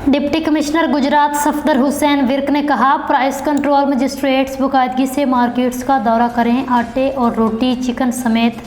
Deputy commissioner Gujarat Safdar Hussain Virk ने कहा, price control magistrates बाकायदगी से मार्केट्स का दौरा करें। आटे और रोटी, चिकन समेत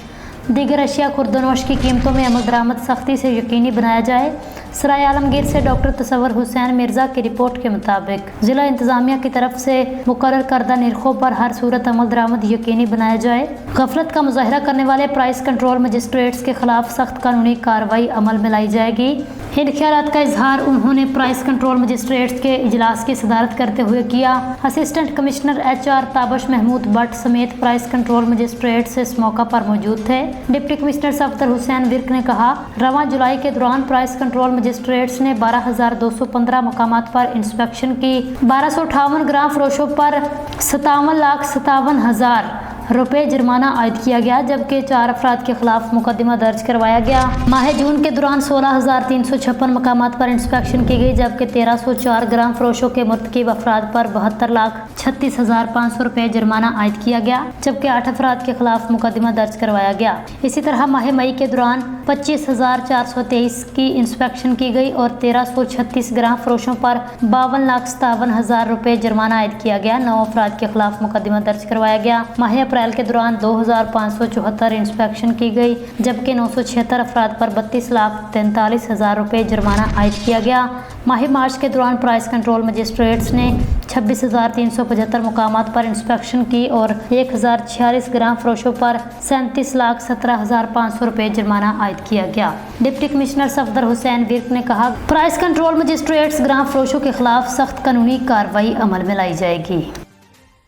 दीगर अशिया खुर्दनोश की कीमतों में अमल दरामद सख्ती से यकीनी बनाया जाए। सराय आलमगीर से डॉक्टर तसव्वुर हुसैन मिर्ज़ा की रिपोर्ट के मुताबिक जिला इंतजामिया की तरफ से मुकर्रर करदा निर्खों पर हर सूरत अमल दरामद यकीनी बनाया जाए। गफलत का मुजाहरा करने वाले प्राइस कंट्रोल मजिस्ट्रेट्स के खिलाफ सख्त कानूनी कार्रवाई अमल में लाई जाएगी। इन ख्यालात का इजहार उन्होंने प्राइस कंट्रोल मजिस्ट्रेट्स के इजलास की सदारत करते हुए किया। Assistant commissioner HR Tabash Mahmood Bhatt समेत प्राइस कंट्रोल मजिस्ट्रेट्स इस मौका पर मौजूद थे। डिप्टी कमिश्नर सफदर हुसैन विर्क ने कहा, रवां जुलाई के दौरान प्राइस कंट्रोल मजिस्ट्रेट्स ने 12,215 मकामात पर इंस्पेक्शन की। 1258 ग्राम फरोशों पर 57,57,000 रुपये जुर्माना आयद किया गया, जबकि 4 अफराद के खिलाफ मुकदमा दर्ज करवाया गया। माह जून के दौरान 16,356 मकामात पर इंस्पेक्शन की गई, जबकि 1,304 ग्राम फरोशों के मुर्तकिब अफराद पर 72,36,500 रुपये जुर्माना आयद किया गया, जबकि 8 अफराद के खिलाफ मुकदमा दर्ज करवाया गया। इसी तरह माह मई के दौरान 25,423 की इंस्पेक्शन की गई और 1,336 ग्राम फरोशों पर 52,57,000 रुपये जुर्माना आयद किया गया। 9 अफराद के खिलाफ मुकदमा दर्ज करवाया गया। माह अप्रैल के दौरान 2,574 इंस्पेक्शन की गई, जबकि 976 अफराद पर 32,43,000 रुपये जुर्माना आयद किया गया। माह मार्च के दौरान प्राइस कंट्रोल मजिस्ट्रेट्स ने 26,375 मकामात पर इंस्पेक्शन की और 1,046 ग्राम फरोशों पर 37,17,500 रुपये जुर्माना आयद किया गया। डिप्टी कमिश्नर सफदर हुसैन विर्क ने कहा, प्राइस कंट्रोल मजिस्ट्रेट्स ग्राम फरोशों के खिलाफ सख्त कानूनी कार्रवाई अमल में लाई जाएगी।